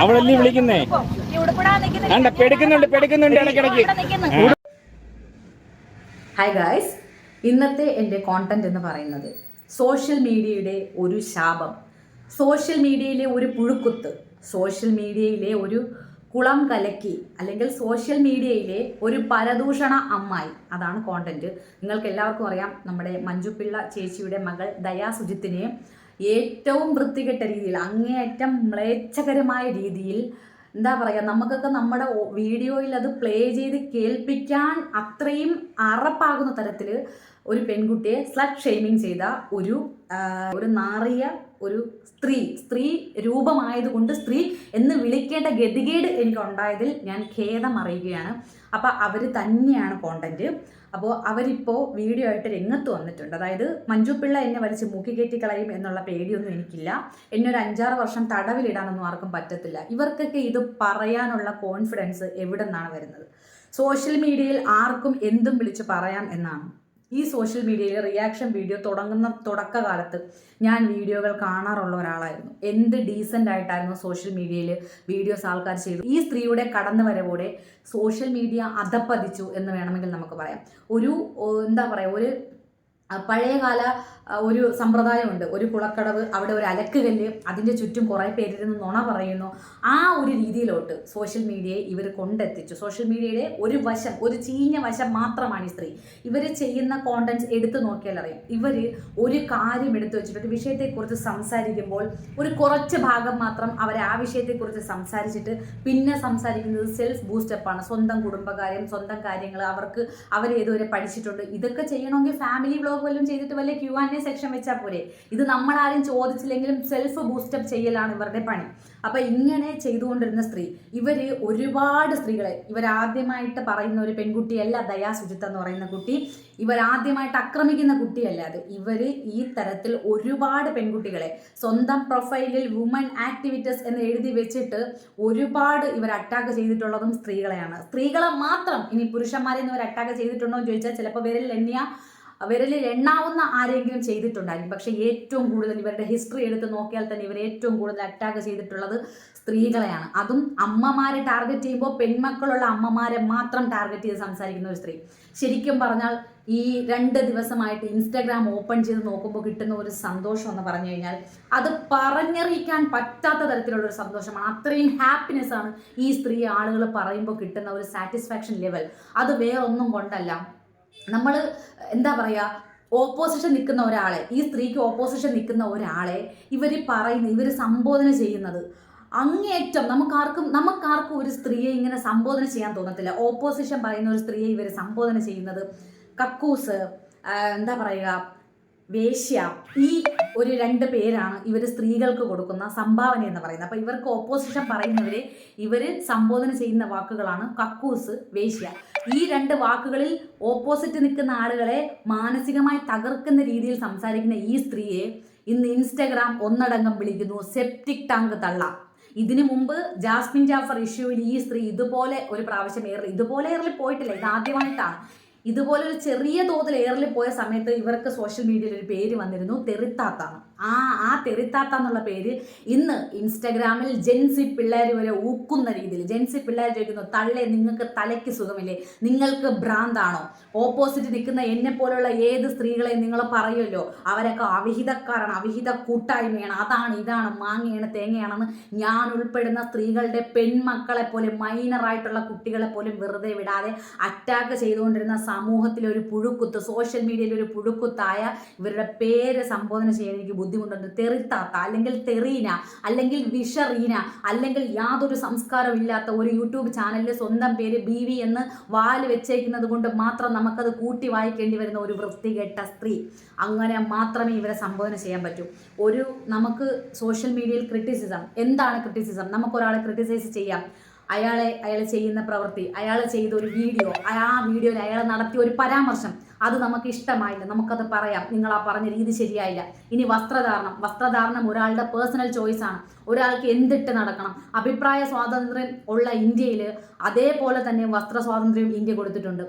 അവളല്ലേ വിളിക്കുന്നേ. പെടുക്കുന്നുണ്ട് ഇടയ്ക്കിടയ്ക്ക്. Hi guys, ഇന്നത്തെ എൻ്റെ കോണ്ടന്റ് എന്ന് പറയുന്നത് സോഷ്യൽ മീഡിയയുടെ ഒരു ശാപം, സോഷ്യൽ മീഡിയയിലെ ഒരു പുഴുക്കുത്ത്, സോഷ്യൽ മീഡിയയിലെ ഒരു കുളം കലക്കി, അല്ലെങ്കിൽ സോഷ്യൽ മീഡിയയിലെ ഒരു പരദൂഷണ അമ്മായി. അതാണ് കോണ്ടന്റ്. നിങ്ങൾക്ക് എല്ലാവർക്കും അറിയാം, നമ്മുടെ മഞ്ജുപിള്ള ചേച്ചിയുടെ മകൾ ദയാ സുജിത്തിനെ ഏറ്റവും വൃത്തികെട്ട രീതിയിൽ, അങ്ങേയറ്റം മ്ലേച്ഛകരമായ രീതിയിൽ, എന്താ പറയുക, നമുക്കൊക്കെ നമ്മുടെ വീഡിയോയിൽ അത് പ്ലേ ചെയ്ത് കേൾപ്പിക്കാൻ അത്രയും അറപ്പാകുന്ന തരത്തിൽ ഒരു പെൺകുട്ടിയെ സ്ലട്ട് ഷെയ്മിങ് ചെയ്ത ഒരു നാറിയ ഒരു സ്ത്രീ രൂപമായതുകൊണ്ട് സ്ത്രീ എന്ന് വിളിക്കേണ്ട ഗതികേട് എനിക്കുണ്ടായതിൽ ഞാൻ ഖേദം അറിയുകയാണ്. അപ്പോൾ അവർ തന്നെയാണ് കോണ്ടന്റ്. അപ്പോൾ അവരിപ്പോൾ വീഡിയോ ആയിട്ട് രംഗത്ത് വന്നിട്ടുണ്ട്. അതായത് മഞ്ജുപിള്ള എന്നെ വലിച്ച് മൂക്കിക്കയറ്റി കളയും എന്നുള്ള പേടിയൊന്നും എനിക്കില്ല. എന്നെ ഒരു 5-6 വർഷം തടവിലിടാനൊന്നും ആർക്കും പറ്റത്തില്ല. ഇവർക്കൊക്കെ ഇത് പറയാനുള്ള കോൺഫിഡൻസ് എവിടെ നിന്നാണ് വരുന്നത്? സോഷ്യൽ മീഡിയയിൽ ആർക്കും എന്തും വിളിച്ച് പറയാം എന്നാണ്. ഈ സോഷ്യൽ മീഡിയയിൽ റിയാക്ഷൻ വീഡിയോ തുടക്കകാലത്ത് ഞാൻ വീഡിയോകൾ കാണാറുള്ള ഒരാളായിരുന്നു. എന്ത് ഡീസൻ്റ് ആയിട്ടായിരുന്നു സോഷ്യൽ മീഡിയയിൽ വീഡിയോസ് ആൾക്കാർ ചെയ്തു. ഈ സ്ത്രീയുടെ കടന്നു വരവോടെ സോഷ്യൽ മീഡിയ അധപ്പതിച്ചു എന്ന് വേണമെങ്കിൽ നമുക്ക് പറയാം. എന്താ പറയുക, ഒരു പഴയകാല ഒരു സമ്പ്രദായമുണ്ട്. ഒരു കുളക്കടവ്, അവിടെ ഒരു അലക്കുകല്ല്, അതിൻ്റെ ചുറ്റും കുറേ പേരിരുന്ന് നുണ പറയുന്നു. ആ ഒരു രീതിയിലോട്ട് സോഷ്യൽ മീഡിയയെ ഇവർ കൊണ്ടെത്തിച്ചു. സോഷ്യൽ മീഡിയയുടെ ഒരു ചീഞ്ഞ വശം മാത്രമാണ് ഈ സ്ത്രീ. ഇവർ ചെയ്യുന്ന കോണ്ടന്റ്സ് എടുത്തു നോക്കിയാൽ അറിയാം. ഇവർ ഒരു കാര്യം എടുത്തു വെച്ചിട്ട് ഒരു വിഷയത്തെക്കുറിച്ച് സംസാരിക്കുമ്പോൾ ഒരു കുറച്ച് ഭാഗം മാത്രം അവർ ആ വിഷയത്തെക്കുറിച്ച് സംസാരിച്ചിട്ട് പിന്നെ സംസാരിക്കുന്നത് സെൽഫ് ബൂസ്റ്റപ്പാണ്. സ്വന്തം കുടുംബകാര്യം, സ്വന്തം കാര്യങ്ങൾ, അവരേതുവരെ പഠിച്ചിട്ടുണ്ട്. ഇതൊക്കെ ചെയ്യണമെങ്കിൽ ഫാമിലി വ്ലോഗ് വല്ലതും ചെയ്തിട്ട് വല്ല Q&A സെക്ഷൻ വെച്ചാൽ പോരെ. ഇത് നമ്മളാരും ചോദിച്ചില്ലെങ്കിലും സെൽഫ് ബൂസ്റ്റപ്പ് ചെയ്യലാണ് ഇവരുടെ പണി. അപ്പം ഇങ്ങനെ ചെയ്തുകൊണ്ടിരുന്ന സ്ത്രീ, ഒരുപാട് സ്ത്രീകളെ ഇവരാദ്യമായിട്ട് പറയുന്ന ഒരു പെൺകുട്ടിയല്ല ദയാ സുജിത്ത് എന്ന് പറയുന്ന കുട്ടി. ഇവരാദ്യമായിട്ട് ആക്രമിക്കുന്ന കുട്ടിയല്ല അത്. ഈ തരത്തിൽ ഒരുപാട് പെൺകുട്ടികളെ സ്വന്തം പ്രൊഫൈലിൽ വുമൺ ആക്ടിവിറ്റീസ് എന്ന് എഴുതി വെച്ചിട്ട് ഒരുപാട് ഇവർ അറ്റാക്ക് ചെയ്തിട്ടുള്ളതും സ്ത്രീകളെയാണ്. സ്ത്രീകളെ മാത്രം. ഇനി പുരുഷന്മാരെ ഇവർ അറ്റാക്ക് ചെയ്തിട്ടുണ്ടോ എന്ന് ചോദിച്ചാൽ ചിലപ്പോൾ വിരലിൽ എണ്ണാവുന്ന ആരെങ്കിലും ചെയ്തിട്ടുണ്ടായിരിക്കും. പക്ഷേ ഏറ്റവും കൂടുതൽ ഇവരുടെ ഹിസ്റ്ററി എടുത്ത് നോക്കിയാൽ തന്നെ ഇവർ ഏറ്റവും കൂടുതൽ അറ്റാക്ക് ചെയ്തിട്ടുള്ളത് സ്ത്രീകളെയാണ്. അതും അമ്മമാരെ ടാർഗറ്റ് ചെയ്യുമ്പോൾ പെൺമക്കളുള്ള അമ്മമാരെ മാത്രം ടാർഗറ്റ് ചെയ്ത് സംസാരിക്കുന്ന ഒരു സ്ത്രീ. ശരിക്കും പറഞ്ഞാൽ ഈ 2 ദിവസമായിട്ട് ഇൻസ്റ്റാഗ്രാം ഓപ്പൺ ചെയ്ത് നോക്കുമ്പോൾ കിട്ടുന്ന ഒരു സന്തോഷം എന്ന് പറഞ്ഞു കഴിഞ്ഞാൽ അത് പറഞ്ഞറിയിക്കാൻ പറ്റാത്ത തരത്തിലുള്ള ഒരു സന്തോഷമാണ്. അത്രയും ഹാപ്പിനെസ് ആണ് ഈ സ്ത്രീ ആളുകൾ പറയുമ്പോൾ കിട്ടുന്ന ഒരു സാറ്റിസ്ഫാക്ഷൻ ലെവൽ. അത് വേറൊന്നും കൊണ്ടല്ല. നമ്മൾ എന്താ പറയുക, ഓപ്പോസിഷൻ നിൽക്കുന്ന ഒരാളെ, ഈ സ്ത്രീക്ക് ഓപ്പോസിഷൻ നിൽക്കുന്ന ഒരാളെ ഇവർ സംബോധന ചെയ്യുന്നത് അങ്ങേയറ്റം നമുക്കാർക്കും ഒരു സ്ത്രീയെ ഇങ്ങനെ സംബോധന ചെയ്യാൻ തോന്നത്തില്ല. ഓപ്പോസിഷൻ പറയുന്ന ഒരു സ്ത്രീയെ ഇവർ സംബോധന ചെയ്യുന്നത് കക്കൂസ്, എന്താ പറയുക, വേശ്യ, ഈ ഒരു 2 പേരാണ് ഇവർ സ്ത്രീകൾക്ക് കൊടുക്കുന്ന സംഭാവന എന്ന് പറയുന്നത്. അപ്പോൾ ഇവർക്ക് ഓപ്പോസിഷൻ പറയുന്നവരെ ഇവർ സംബോധന ചെയ്യുന്ന വാക്കുകളാണ് കക്കൂസ്, വേശ്യ. ഈ 2 വാക്കുകളിൽ ഓപ്പോസിറ്റ് നിൽക്കുന്ന ആളുകളെ മാനസികമായി തകർക്കുന്ന രീതിയിൽ സംസാരിക്കുന്ന ഈ സ്ത്രീയെ ഇന്ന് ഇൻസ്റ്റഗ്രാം ഒന്നടങ്കം വിളിക്കുന്നു സെപ്റ്റിക് ടാങ്ക് തള്ള. ഇതിനു മുമ്പ് ജാസ്മിൻ ജാഫർ ഇഷ്യൂവിൽ ഈ സ്ത്രീ ഇതുപോലെ ഒരു പ്രാവശ്യം എയറിൽ പോയിട്ടില്ല. ഇത് ആദ്യമായിട്ടാണ്. ഇതുപോലെ ഒരു ചെറിയ തോതിൽ എയറിൽ പോയ സമയത്ത് ഇവർക്ക് സോഷ്യൽ മീഡിയയിൽ ഒരു പേര് വന്നിരുന്നു, തെറിത്താത്താണ്. ആ തെറിത്താത്ത എന്നുള്ള പേര് ഇന്ന് ഇൻസ്റ്റഗ്രാമിൽ ജെൻസി പിള്ളേർ വരെ ഊക്കുന്ന രീതിയിൽ, ജെൻസി പിള്ളേർ ചോദിക്കുന്നു, തള്ളേ നിങ്ങൾക്ക് തലയ്ക്ക് സുഖമില്ലേ, നിങ്ങൾക്ക് ഭ്രാന്താണോ, ഓപ്പോസിറ്റ് നിൽക്കുന്ന എന്നെ പോലുള്ള ഏത് സ്ത്രീകളെ നിങ്ങൾ പറയുമല്ലോ അവരൊക്കെ അവിഹിതക്കാരാണ്, അവിഹിത കൂട്ടായ്മയാണ്, അതാണ് ഇതാണ്, മാങ്ങയാണ് തേങ്ങയാണെന്ന് ഞാൻ ഉൾപ്പെടുന്ന സ്ത്രീകളുടെ പെൺമക്കളെ പോലും, മൈനറായിട്ടുള്ള കുട്ടികളെ പോലും വെറുതെ വിടാതെ അറ്റാക്ക് ചെയ്തുകൊണ്ടിരുന്ന സമൂഹത്തിലെ ഒരു പുഴുക്കുത്ത്, സോഷ്യൽ മീഡിയയിൽ ഒരു പുഴുക്കുത്തായ ഇവരുടെ പേര് സംബോധന ചെയ്യാൻ എനിക്ക് ബുദ്ധിമുട്ടുണ്ട്. തെറിത്താത്ത, അല്ലെങ്കിൽ തെറീന, അല്ലെങ്കിൽ വിഷറീന, അല്ലെങ്കിൽ യാതൊരു സംസ്കാരവും ഇല്ലാത്ത ഒരു യൂട്യൂബ് ചാനലിൽ സ്വന്തം പേര് BV എന്ന് വാല് വെച്ചേക്കുന്നത് കൊണ്ട് മാത്രം നമുക്കത് കൂട്ടി വായിക്കേണ്ടി വരുന്ന ഒരു വൃത്തികെട്ട സ്ത്രീ. അങ്ങനെ മാത്രമേ ഇവരെ സംബോധന ചെയ്യാൻ പറ്റൂ. നമുക്ക് സോഷ്യൽ മീഡിയയിൽ ക്രിറ്റിസിസം, എന്താണ് ക്രിറ്റിസിസം? നമുക്കൊരാളെ ക്രിറ്റിസൈസ് ചെയ്യാം. അയാൾ ചെയ്യുന്ന പ്രവൃത്തി, അയാൾ ചെയ്ത ഒരു വീഡിയോ, ആ വീഡിയോയിൽ അയാൾ നടത്തിയ ഒരു പരാമർശം, അത് നമുക്ക് ഇഷ്ടമായില്ല, നമുക്കത് പറയാം, നിങ്ങൾ ആ പറഞ്ഞ രീതി ശരിയായില്ല. ഇനി വസ്ത്രധാരണം ഒരാളുടെ പേഴ്സണൽ ചോയ്സാണ്. ഒരാൾക്ക് എന്തിട്ട് നടക്കണം. അഭിപ്രായ സ്വാതന്ത്ര്യം ഉള്ള ഇന്ത്യയിൽ അതേപോലെ തന്നെ വസ്ത്ര സ്വാതന്ത്ര്യം ഇന്ത്യ കൊടുത്തിട്ടുണ്ട്.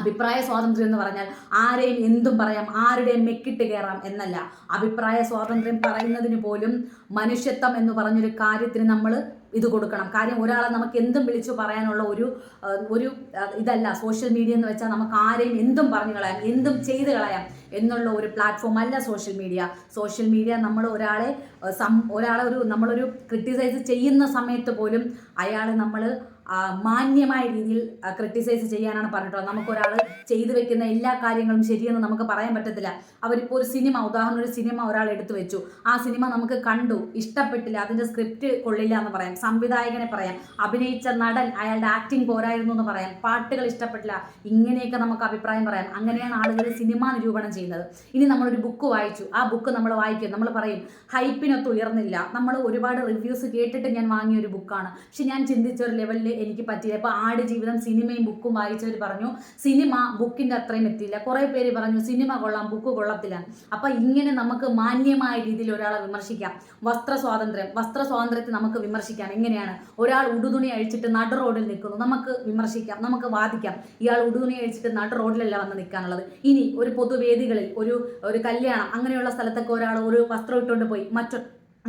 അഭിപ്രായ സ്വാതന്ത്ര്യം എന്ന് പറഞ്ഞാൽ ആരെയും എന്തും പറയാം, ആരുടെയും മെക്കിട്ട് കയറാം എന്നല്ല. അഭിപ്രായ സ്വാതന്ത്ര്യം പറയുന്നതിന് പോലും മനുഷ്യത്വം എന്ന് പറഞ്ഞൊരു കാര്യത്തിന് നമ്മൾ ഇത് കൊടുക്കണം. കാര്യം ഒരാളെ നമുക്ക് എന്തും വിളിച്ചു പറയാനുള്ള ഒരു ഇതല്ല സോഷ്യൽ മീഡിയ എന്ന് വെച്ചാൽ. നമുക്ക് ആരെയും എന്തും പറഞ്ഞു കളയാം, എന്തും ചെയ്ത് കളയാം എന്നുള്ള ഒരു പ്ലാറ്റ്ഫോം അല്ല സോഷ്യൽ മീഡിയ. സോഷ്യൽ മീഡിയ നമ്മൾ ഒരാളെ നമ്മളൊരു ക്രിട്ടിസൈസ് ചെയ്യുന്ന സമയത്ത് പോലും അയാളെ നമ്മൾ മാന്യമായ രീതിയിൽ ക്രിട്ടിസൈസ് ചെയ്യാനാണ് പറഞ്ഞിട്ടുള്ളത്. നമുക്കൊരാൾ ചെയ്തു വെക്കുന്ന എല്ലാ കാര്യങ്ങളും ശരിയെന്ന് നമുക്ക് പറയാൻ പറ്റത്തില്ല. അവരിപ്പോൾ ഒരു സിനിമ, ഉദാഹരണം ഒരു സിനിമ ഒരാൾ എടുത്തു വെച്ചു, ആ സിനിമ നമുക്ക് കണ്ടു, ഇഷ്ടപ്പെട്ടില്ല, അതിൻ്റെ സ്ക്രിപ്റ്റ് കൊള്ളില്ല എന്ന് പറയാം, സംവിധായകനെ പറയാം, അഭിനയിച്ച നടൻ അയാളുടെ ആക്ടിങ് പോരായിരുന്നു എന്ന് പറയാം, പാട്ടുകൾ ഇഷ്ടപ്പെട്ടില്ല, ഇങ്ങനെയൊക്കെ നമുക്ക് അഭിപ്രായം പറയാം. അങ്ങനെയാണ് ആളുകൾ സിനിമ നിരൂപണം ചെയ്യുന്നത്. ഇനി നമ്മളൊരു ബുക്ക് വായിച്ചു, ആ ബുക്ക് നമ്മൾ വായിക്കും, നമ്മൾ പറയും ഹൈപ്പിനൊത്ത് ഉയർന്നില്ല, നമ്മൾ ഒരുപാട് റിവ്യൂസ് കേട്ടിട്ട് ഞാൻ വാങ്ങിയ ഒരു ബുക്കാണ്, പക്ഷെ ഞാൻ ചിന്തിച്ച ഒരു ലെവലിൽ എനിക്ക് പറ്റിയില്ല. ഇപ്പോൾ ആടുജീവിതം സിനിമയും ബുക്കും വായിച്ചവർ പറഞ്ഞു സിനിമ ബുക്കിൻ്റെ അത്രയും എത്തിയില്ല. കുറേ പേര് പറഞ്ഞു സിനിമ കൊള്ളാം ബുക്ക് കൊള്ളത്തില്ല. അപ്പം ഇങ്ങനെ നമുക്ക് മാന്യമായ രീതിയിൽ ഒരാളെ വിമർശിക്കാം. വസ്ത്ര സ്വാതന്ത്ര്യത്തെ നമുക്ക് വിമർശിക്കാം. എങ്ങനെയാണ്? ഒരാൾ ഉടുതുണി അഴിച്ചിട്ട് നടു റോഡിൽ നിൽക്കുന്നു, നമുക്ക് വിമർശിക്കാം, നമുക്ക് വാദിക്കാം. ഇയാൾ ഉടുതുണി അഴിച്ചിട്ട് നടു റോഡിലല്ല വന്ന് നിൽക്കാനുള്ളത്. ഇനി ഒരു പൊതുവേദികളിൽ ഒരു കല്യാണം അങ്ങനെയുള്ള സ്ഥലത്തൊക്കെ ഒരാൾ ഒരു വസ്ത്രം ഇട്ടുകൊണ്ട് പോയി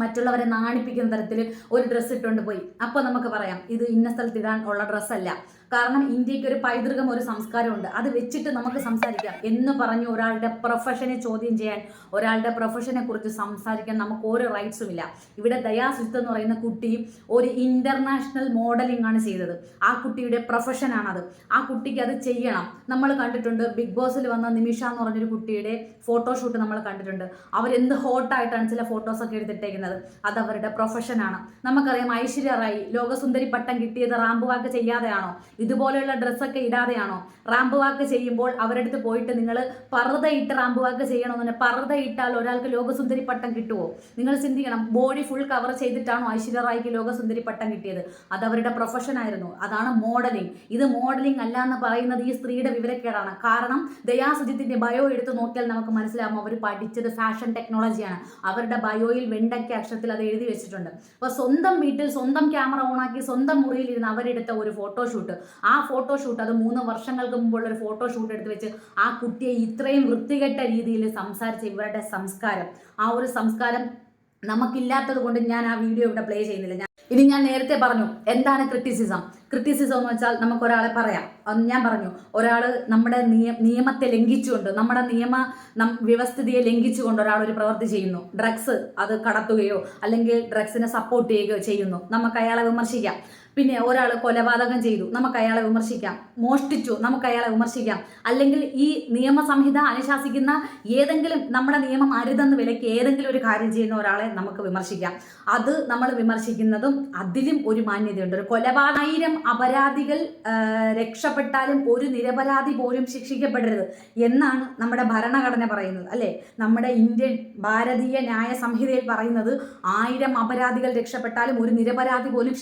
മറ്റുള്ളവരെ നാണിപ്പിക്കുന്ന തരത്തിൽ ഒരു ഡ്രസ്സ് ഇട്ടുകൊണ്ട് പോയി, അപ്പോൾ നമുക്ക് പറയാം ഇത് ഇന്ന സ്ഥലത്ത് ഇടാൻ ഉള്ള ഡ്രസ്സല്ല. കാരണം ഇന്ത്യക്ക് ഒരു പൈതൃകം, ഒരു സംസ്കാരമുണ്ട്, അത് വെച്ചിട്ട് നമുക്ക് സംസാരിക്കാം എന്ന് പറഞ്ഞു ഒരാളുടെ പ്രൊഫഷനെ ചോദ്യം ചെയ്യാൻ, ഒരാളുടെ പ്രൊഫഷനെ കുറിച്ച് സംസാരിക്കാൻ നമുക്ക് ഒരു റൈറ്റ്സും ഇല്ല. ഇവിടെ ദയാ സുജിത്ത് എന്ന് പറയുന്ന കുട്ടി ഒരു ഇന്റർനാഷണൽ മോഡലിംഗ് ആണ് ചെയ്തത്. ആ കുട്ടിയുടെ പ്രൊഫഷനാണത്. ആ കുട്ടിക്ക് അത് ചെയ്യണം. നമ്മൾ കണ്ടിട്ടുണ്ട് ബിഗ് ബോസിൽ വന്ന നിമിഷ എന്ന് പറഞ്ഞൊരു കുട്ടിയുടെ ഫോട്ടോഷൂട്ട് നമ്മൾ കണ്ടിട്ടുണ്ട്. അവരെന്ത് ഹോട്ടായിട്ടാണ് ചില ഫോട്ടോസൊക്കെ എടുത്തിട്ടേക്കുന്നത്. അത് അവരുടെ പ്രൊഫഷനാണ്. നമുക്കറിയാം ഐശ്വര്യ റായി ലോകസുന്ദരി പട്ടം കിട്ടിയത് റാമ്പ് വാക്ക് ചെയ്യാതെയാണോ? ഇതുപോലെയുള്ള ഡ്രസ്സൊക്കെ ഇടാതെയാണോ? റാമ്പ് വാക്ക് ചെയ്യുമ്പോൾ അവരുടെ അടുത്ത് പോയിട്ട് നിങ്ങൾ പർദ്ദ ഇട്ട് റാമ്പ് വാക്ക് ചെയ്യണമെന്ന്. പർദ്ദ ഇട്ടാൽ ഒരാൾക്ക് ലോകസുന്ദരി പട്ടം കിട്ടുമോ? നിങ്ങൾ ചിന്തിക്കണം. ബോഡി ഫുൾ കവർ ചെയ്തിട്ടാണോ ഐശ്വര്യ റായിക്ക് ലോകസുന്ദരി പട്ടം കിട്ടിയത്? അത് അവരുടെ പ്രൊഫഷനായിരുന്നു. അതാണ് മോഡലിംഗ്. ഇത് മോഡലിംഗ് അല്ല എന്ന് പറയുന്നത് ഈ സ്ത്രീയുടെ വിവരക്കേടാണ്. കാരണം ദയാ സുജിത്തിന്റെ ബയോ എടുത്ത് നോക്കിയാൽ നമുക്ക് മനസ്സിലാവും അവർ പഠിച്ചത് ഫാഷൻ ടെക്നോളജിയാണ്. അവരുടെ ബയോയിൽ വെണ്ടയ്ക്ക അക്ഷരത്തിൽ അത് എഴുതി വെച്ചിട്ടുണ്ട്. അപ്പോൾ സ്വന്തം വീട്ടിൽ സ്വന്തം ക്യാമറ ഓണാക്കി സ്വന്തം മുറിയിലിരുന്ന് അവരെടുത്ത ഒരു ഫോട്ടോഷൂട്ട്, ആ ഫോട്ടോഷൂട്ട് അത് 3 വർഷങ്ങൾക്ക് മുമ്പുള്ള ഒരു ഫോട്ടോഷൂട്ട് എടുത്ത് വെച്ച് ആ കുട്ടിയെ ഇത്രയും വൃത്തികെട്ട രീതിയിൽ സംസാരിച്ച ഇവരുടെ സംസ്കാരം, ആ ഒരു സംസ്കാരം നമുക്കില്ലാത്തത് കൊണ്ട് ഞാൻ ആ വീഡിയോ ഇവിടെ പ്ലേ ചെയ്യുന്നില്ല. ഇനി ഞാൻ നേരത്തെ പറഞ്ഞു എന്താണ് ക്രിറ്റിസിസം എന്ന് വെച്ചാൽ നമുക്കൊരാളെ പറയാം. ഞാൻ പറഞ്ഞു ഒരാൾ നമ്മുടെ നിയമത്തെ ലംഘിച്ചുകൊണ്ട്, നമ്മുടെ വ്യവസ്ഥിതിയെ ലംഘിച്ചുകൊണ്ട് ഒരാൾ ഒരു പ്രവൃത്തി ചെയ്യുന്നു, ഡ്രഗ്സ് അത് കടത്തുകയോ അല്ലെങ്കിൽ ഡ്രഗ്സിനെ സപ്പോർട്ട് ചെയ്യുകയോ ചെയ്യുന്നു, നമുക്ക് അയാളെ വിമർശിക്കാം. പിന്നെ ഒരാൾ കൊലപാതകം ചെയ്തു, നമുക്ക് അയാളെ വിമർശിക്കാം. മോഷ്ടിച്ചു, നമുക്ക് അയാളെ വിമർശിക്കാം. അല്ലെങ്കിൽ ഈ നിയമസംഹിത അനുശാസിക്കുന്ന ഏതെങ്കിലും നമ്മുടെ നിയമം അരുതെന്ന് വിലക്ക് ഏതെങ്കിലും ഒരു കാര്യം ചെയ്യുന്ന ഒരാളെ നമുക്ക് വിമർശിക്കാം. അത് നമ്മൾ വിമർശിക്കുന്നതും അതിലും ഒരു മാന്യതയുണ്ട്. ഒരു 1000 അപരാധികൾ രക്ഷപ്പെട്ടാലും ഒരു നിരപരാധി പോലും ശിക്ഷിക്കപ്പെടരുത് എന്നാണ് നമ്മുടെ ഭരണഘടന പറയുന്നത്, അല്ലേ? നമ്മുടെ ഭാരതീയ ന്യായ സംഹിതയിൽ പറയുന്നത് 1000 അപരാധികൾ രക്ഷപ്പെട്ടാലും ഒരു നിരപരാധി പോലും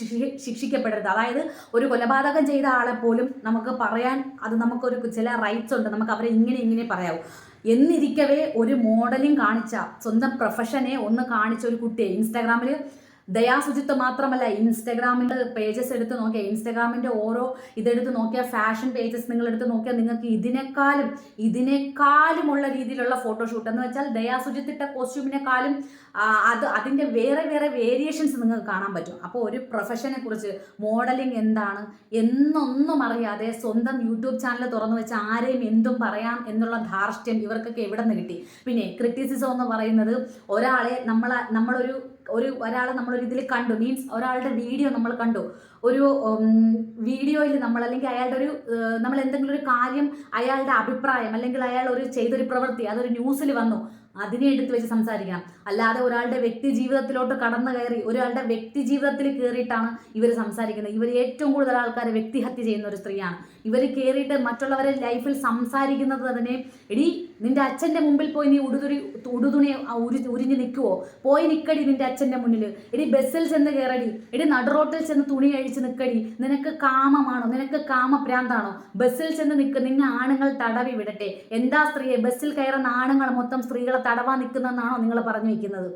ശിക്ഷിക്കപ്പെടരുത്. അതായത് ഒരു കൊലപാതകം ചെയ്ത ആളെ പോലും നമുക്ക് പറയാൻ, അത് നമുക്കൊരു ചില റൈറ്റ്സ് ഉണ്ട്, നമുക്ക് അവരെ ഇങ്ങനെ പറയാവൂ എന്നിരിക്കവേ ഒരു മോഡലിംഗ് കാണിച്ച, സ്വന്തം പ്രൊഫഷനെ ഒന്ന് കാണിച്ച ഒരു കുട്ടിയെ ഇൻസ്റ്റാഗ്രാമിൽ ദയാ സുജിത്ത് മാത്രമല്ല, ഇൻസ്റ്റാഗ്രാമിൻ്റെ പേജസ് എടുത്ത് നോക്കിയാൽ, ഇൻസ്റ്റാഗ്രാമിൻ്റെ ഓരോ ഇതെടുത്ത് നോക്കിയാൽ, ഫാഷൻ പേജസ് നിങ്ങൾ എടുത്ത് നോക്കിയാൽ നിങ്ങൾക്ക് ഇതിനേക്കാളുമുള്ള രീതിയിലുള്ള ഫോട്ടോഷൂട്ട് എന്ന് വെച്ചാൽ ദയാ സുജിത്തിട്ട കോസ്റ്റ്യൂമിനെക്കാളും അതിൻ്റെ വേറെ വേരിയേഷൻസ് നിങ്ങൾക്ക് കാണാൻ പറ്റും. അപ്പോൾ ഒരു പ്രൊഫഷനെ കുറിച്ച്, മോഡലിംഗ് എന്താണ് എന്നൊന്നും അറിയാതെ സ്വന്തം യൂട്യൂബ് ചാനൽ തുറന്നു വെച്ച് ആരെയും എന്തും പറയാം എന്നുള്ള ധാർഷ്ട്യം ഇവർക്കൊക്കെ എവിടെ നിന്ന് കിട്ടി? പിന്നെ ക്രിറ്റിസിസം എന്ന് പറയുന്നത് ഒരാളെ ഒരാളെ നമ്മളൊരു ഇതിൽ കണ്ടു, മീൻസ് ഒരാളുടെ വീഡിയോ നമ്മൾ കണ്ടു, ഒരു വീഡിയോയിൽ നമ്മൾ അല്ലെങ്കിൽ അയാളുടെ നമ്മൾ എന്തെങ്കിലും ഒരു കാര്യം, അയാളുടെ അഭിപ്രായം അല്ലെങ്കിൽ അയാൾ ചെയ്തൊരു പ്രവൃത്തി അതൊരു ന്യൂസിൽ വന്നു, അതിനെ എടുത്ത് വെച്ച് സംസാരിക്കണം. അല്ലാതെ ഒരാളുടെ വ്യക്തി ജീവിതത്തിലോട്ട് കടന്നു കയറി ഒരാളുടെ വ്യക്തി ജീവിതത്തിൽ കയറിയിട്ടാണ് ഇവർ സംസാരിക്കുന്നത്. ഇവർ ഏറ്റവും കൂടുതൽ ആൾക്കാരെ വ്യക്തിഹത്യ ചെയ്യുന്ന ഒരു സ്ത്രീയാണ്. ഇവർ കയറിയിട്ട് മറ്റുള്ളവരെ ലൈഫിൽ സംസാരിക്കുന്നത് തന്നെ, എടി നിന്റെ അച്ഛൻ്റെ മുമ്പിൽ പോയി നീ ഉടുതുണി ഉരിഞ്ഞ് നിൽക്കുവോ? പോയി നിൽക്കടി നിന്റെ അച്ഛൻ്റെ മുന്നിൽ. എടി ബസ്സിൽ ചെന്ന് കയറടി, എടി നടുറോട്ടിൽ ചെന്ന് തുണി അഴിച്ച് നിൽക്കടി. നിനക്ക് കാമമാണോ? നിനക്ക് കാമഭ്രാന്താണോ? ബസ്സിൽ ചെന്ന് നിന്നെ ആണുങ്ങൾ തടവി വിടട്ടെ. എന്താ സ്ത്രീയെ ബസ്സിൽ കയറുന്ന ആണുങ്ങൾ മൊത്തം സ്ത്രീകളെ തടവാൻ നിൽക്കുന്നതെന്നാണോ നിങ്ങൾ പറഞ്ഞു വയ്ക്കുന്നത്?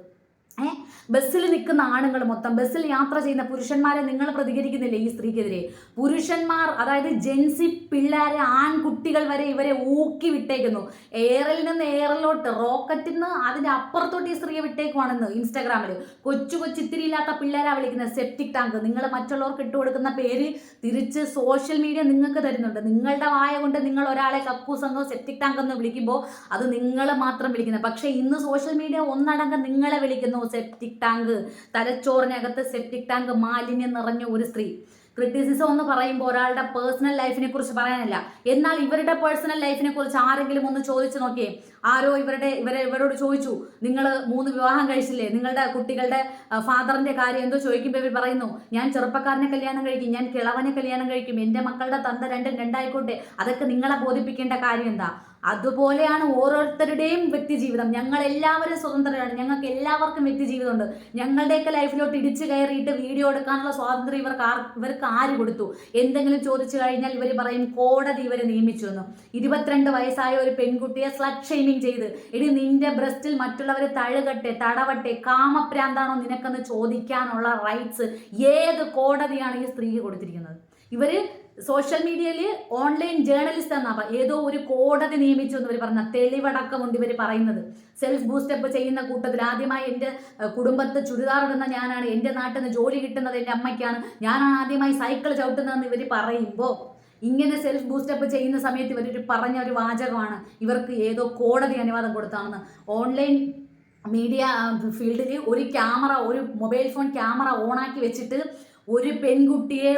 ബസ്സിൽ നിൽക്കുന്ന ആണുങ്ങൾ മൊത്തം, ബസ്സിൽ യാത്ര ചെയ്യുന്ന പുരുഷന്മാരെ നിങ്ങൾ പ്രതികരിക്കുന്നില്ലേ ഈ സ്ത്രീക്കെതിരെ? പുരുഷന്മാർ, അതായത് ജെൻസി പിള്ളേരെ, ആൺകുട്ടികൾ വരെ ഇവരെ ഊക്കി വിട്ടേക്കുന്നു. എയറിൽ നിന്ന് എയറിലോട്ട്, റോക്കറ്റിൽ നിന്ന് അതിന്റെ അപ്പുറത്തോട്ട് ഈ സ്ത്രീയെ വിട്ടേക്കുവാണെന്ന് ഇൻസ്റ്റാഗ്രാമിൽ. കൊച്ചു ഇത്തിരിയില്ലാത്ത പിള്ളേരാ വിളിക്കുന്നത് സെപ്റ്റിക് ടാങ്ക്. നിങ്ങൾ മറ്റുള്ളവർക്ക് ഇട്ടുകൊടുക്കുന്ന പേര് തിരിച്ച് സോഷ്യൽ മീഡിയ നിങ്ങൾക്ക് തരുന്നുണ്ട്. നിങ്ങളുടെ വായ കൊണ്ട് നിങ്ങൾ ഒരാളെ കക്കൂസെന്നോ സെപ്റ്റിക് ടാങ്ക് എന്നോ വിളിക്കുമ്പോൾ അത് നിങ്ങൾ മാത്രം വിളിക്കുന്നത്. പക്ഷേ ഇന്ന് സോഷ്യൽ മീഡിയ ഒന്നടങ്കം നിങ്ങളെ വിളിക്കുന്നു സെപ്റ്റിക് ടാങ്ക്. തലച്ചോറിനകത്ത് സെപ്റ്റിക് ടാങ്ക് മാലിന്യം നിറഞ്ഞ ഒരു സ്ത്രീ. ക്രിറ്റിസിസം എന്ന് പറയുമ്പോൾ ഒരാളുടെ പേഴ്സണൽ ലൈഫിനെ കുറിച്ച് പറയാനല്ല. എന്നാൽ ഇവരുടെ പേഴ്സണൽ ലൈഫിനെ കുറിച്ച് ആരെങ്കിലും ഒന്ന് ചോദിച്ചു നോക്കിയേ. ആരോ ഇവരോട് ചോദിച്ചു, നിങ്ങൾ 3 വിവാഹം കഴിച്ചില്ലേ, നിങ്ങളുടെ കുട്ടികളുടെ ഫാദറിന്റെ കാര്യം എന്തോ ചോദിക്കുമ്പോൾ ഇവർ പറയുന്നു, ഞാൻ ചെറുപ്പക്കാരനെ കല്യാണം കഴിക്കും, ഞാൻ കിളവനെ കല്യാണം കഴിക്കും, എൻ്റെ മക്കളുടെ തന്ത രണ്ടായിക്കോട്ടെ, അതൊക്കെ നിങ്ങളെ ബോധിപ്പിക്കേണ്ട കാര്യം എന്താ? അതുപോലെയാണ് ഓരോരുത്തരുടെയും വ്യക്തി ജീവിതം. ഞങ്ങൾ എല്ലാവരും സ്വതന്ത്രരാണ്, ഞങ്ങൾക്ക് എല്ലാവർക്കും വ്യക്തി ജീവിതമുണ്ട്. ഞങ്ങളുടെയൊക്കെ ലൈഫിലോട്ട് ഇടിച്ചു കയറിയിട്ട് വീഡിയോ എടുക്കാനുള്ള സ്വാതന്ത്ര്യം ഇവർക്ക് ആര് കൊടുത്തു? എന്തെങ്കിലും ചോദിച്ചു കഴിഞ്ഞാൽ ഇവർ പറയും കോടതി ഇവരെ നിയമിച്ചു എന്ന്. 22 വയസ്സായ ഒരു പെൺകുട്ടിയെ സ്ലട്ട് ഷെയ്മിങ് ചെയ്ത്, എടി നിന്റെ ബ്രസ്റ്റിൽ മറ്റുള്ളവരെ തടവട്ടെ, കാമപ്രാന്താണോ നിനക്കെന്ന് ചോദിക്കാനുള്ള റൈറ്റ്സ് ഏത് കോടതിയാണ് ഈ സ്ത്രീക്ക് കൊടുത്തിരിക്കുന്നത്? ഇവര് സോഷ്യൽ മീഡിയയിൽ ഓൺലൈൻ ജേർണലിസ്റ്റ് എന്നാ ഏതോ ഒരു കോടതി നിയമിച്ചു എന്ന് ഇവർ പറഞ്ഞ തെളിവടക്കമുണ്ട് ഇവർ പറയുന്നത്. സെൽഫ് ബൂസ്റ്റപ്പ് ചെയ്യുന്ന കൂട്ടത്തിൽ ആദ്യമായി എൻ്റെ കുടുംബത്ത് ചുരിദാർ ഇടുന്ന ഞാനാണ്, എൻ്റെ നാട്ടിൽ നിന്ന് ജോലി കിട്ടുന്നത് എൻ്റെ അമ്മയ്ക്കാണ്, ഞാനാണ് ആദ്യമായി സൈക്കിൾ ചവിട്ടുന്നതെന്ന് ഇവർ പറയുമ്പോൾ, ഇങ്ങനെ സെൽഫ് ബൂസ്റ്റപ്പ് ചെയ്യുന്ന സമയത്ത് ഇവർ പറഞ്ഞ ഒരു വാചകമാണ് ഇവർക്ക് ഏതോ കോടതി അനുവാദം കൊടുത്താണെന്ന്. ഓൺലൈൻ മീഡിയ ഫീൽഡിൽ ഒരു മൊബൈൽ ഫോൺ ക്യാമറ ഓണാക്കി വെച്ചിട്ട് ഒരു പെൺകുട്ടിയെ